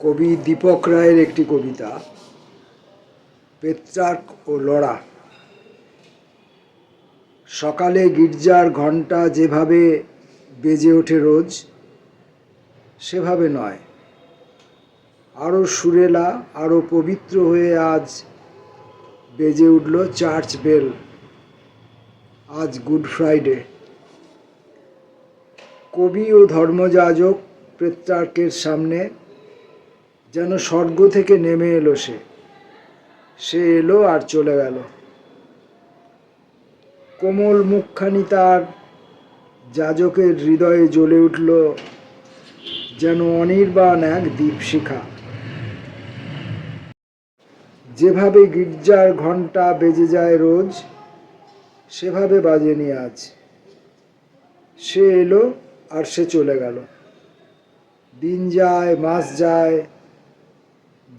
কবি দীপক রায়ের একটি কবিতা পেত্রার্ক ও লড়া। সকালে গির্জার ঘণ্টা যেভাবে বেজে ওঠে রোজ, সেভাবে নয়, আরও সুরেলা, আরও পবিত্র হয়ে আজ বেজে উঠল চার্চ বেল। আজ গুড ফ্রাইডে। কবি ও ধর্মযাজক পেত্রার্কের সামনে যেন স্বর্গ থেকে নেমে এলো সে এলো আর চলে গেল। কোমল মুখখানি তার যাজকের হৃদয়ে জ্বলে উঠল যেন অনির্বাণ এক দীপশিখা। যেভাবে গির্জার ঘণ্টা বেজে যায় রোজ, সেভাবে বাজেনি আজ। সে এলো আর সে চলে গেল। দিন যায়, মাস যায়,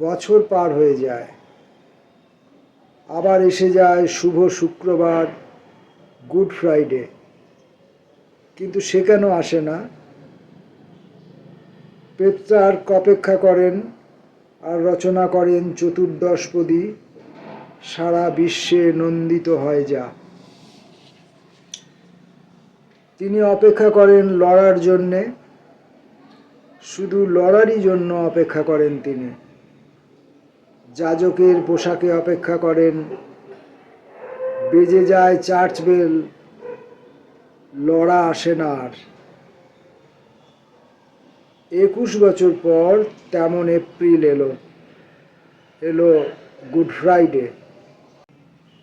বছর পার হয়ে যায়, আবার এসে যায় শুভ শুক্রবার, গুড ফ্রাইডে। কিন্তু সে কেন আসে না? পেত্রার্ক অপেক্ষা করেন আর রচনা করেন চতুর্দশপদী, সারা বিশ্বে নন্দিত হয় যা। তিনি অপেক্ষা করেন লড়ার জন্যে, শুধু লড়ারই জন্য অপেক্ষা করেন তিনি। যাজকের পোশাকে অপেক্ষা করেন, বেজে যায় চার্চ বেল, লড়া আসে না আর। 21 বছর পর তেমন এপ্রিল এলো গুড ফ্রাইডে।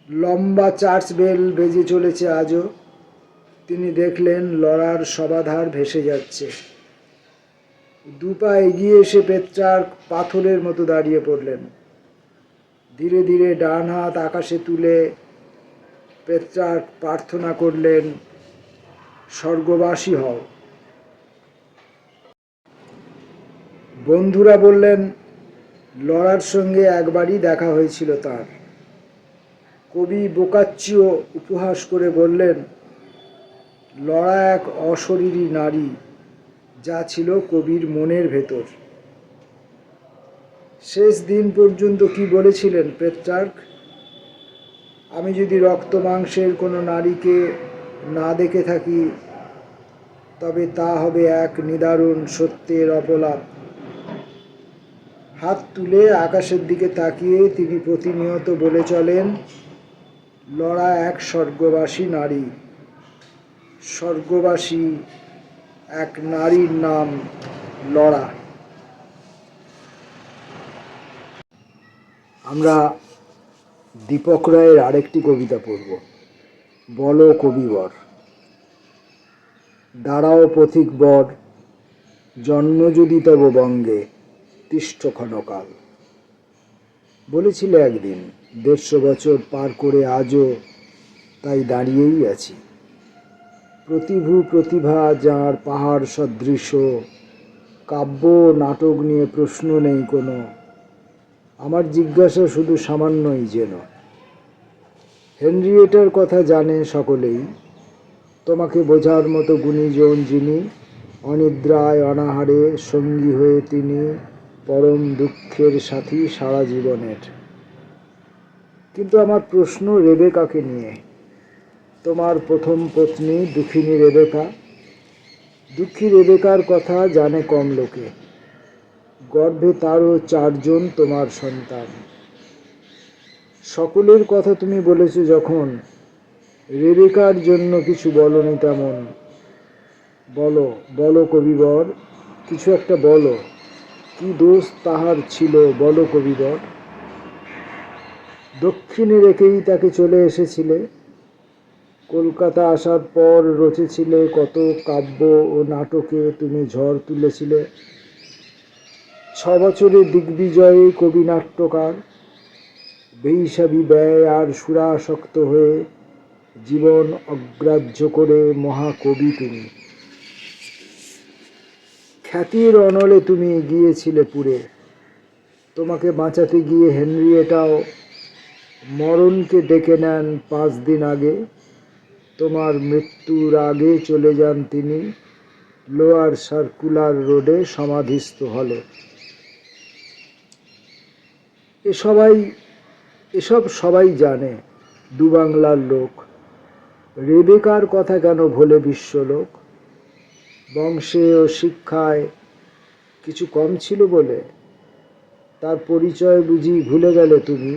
লম্বা চার্চ বেল বেজে চলেছে আজও। তিনি দেখলেন লড়ার সবাধার ভেসে যাচ্ছে। দুপা এগিয়ে এসে পেত্রার্ক পাথরের মতো দাঁড়িয়ে পড়লেন। ধীরে ধীরে ডান হাত আকাশে তুলে পেত্রার্ক প্রার্থনা করলেন, স্বর্গবাসী হও। বন্ধুরা বললেন, লড়ার সঙ্গে একবারই দেখা হয়েছিল তার। কবি বোকাচ্চিও উপহাস করে বললেন, লড়া এক অশরীরী নারী, যা ছিল কবির মনের ভেতর। শেষ দিন পর্যন্ত কি বলেছিলেন পেত্রার্ক? আমি যদি রক্ত মাংসের কোনো নারীকে না দেখে থাকি, তবে তা হবে এক নিদারুণ সত্যের অপলাপ। হাত তুলে আকাশের দিকে তাকিয়ে তিনি প্রতিনিয়ত বলে চলেন, লড়া এক স্বর্গবাসী নারী। স্বর্গবাসী এক নারীর নাম লড়া। আমরা দীপক রায়ের আরেকটি কবিতা পড়ব, বলো কবিবর। দাঁড়াও পথিক বর, জন্ম যদি তব বঙ্গে, তিষ্ঠ ক্ষণকাল। বলেছিলে একদিন, 150 বছর পার করে আজও তাই দাঁড়িয়েই আছি। প্রতিভু প্রতিভা যার পাহাড় সদৃশ, কাব্য নাটক নিয়ে প্রশ্ন নেই কোনো। আমার জিজ্ঞাসা শুধু সামান্যই যেন। হেনরিয়েটার কথা জানে সকলেই, তোমাকে বোঝার মতো গুণীজন যিনি, অনিদ্রায় অনাহারে সঙ্গী হয়ে তিনি, পরম দুঃখের সাথী সারা জীবনের। কিন্তু আমার প্রশ্ন রেবেকাকে নিয়ে। তোমার প্রথম পত্নী দুঃখিনী রেবেকা। দুঃখী রেবেকার কথা জানে কম লোকে। গর্ভে তারও 4 জন তোমার সন্তান। সকলের কথা তুমি বলেছ যখন, রেবেকার জন্য কিছু বলনি তেমন। বলো, বলো কবিবর, কিছু একটা বলো। কি দোষ তাহার ছিল, বলো কবিবর। দক্ষিণে রেখেই তাকে চলে এসেছিলে। কলকাতা আসার পর রচেছিলে কত কাব্য ও নাটকে তুমি ঝড় তুলেছিলে। 6 বছরে দিগ্বিজয়ী কবি নাট্যকার, বেহিসাবি ব্যয় আর সুরাসক্ত হয়ে জীবন অগ্রাহ্য করে মহাকবি তুমি। খ্যাতির অনলে তুমি গিয়েছিলে পুরে। তোমাকে বাঁচাতে গিয়ে হেনরিয়েটাও মরণকে ডেকে নেন 5 দিন আগে। তোমার মৃত্যুর আগে চলে যান তিনি লোয়ার সার্কুলার রোডে সমাধিস্থ হলে। এসব সবাই জানে, দু বাংলার লোক। রেবেকার কথা কেন ভোলে বিশ্বলোক? বংশে ও শিক্ষায় কিছু কম ছিল বলে তার পরিচয় বুঝি ভুলে গেলে তুমি?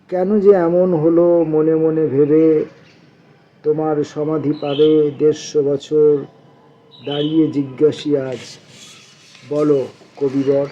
কেন যে এমন হলো মনে মনে ভেবে, তোমার সমাধি পাবে ১৫০ বছর দাঁড়িয়ে জিজ্ঞাসি আজ, বলো কবিবর।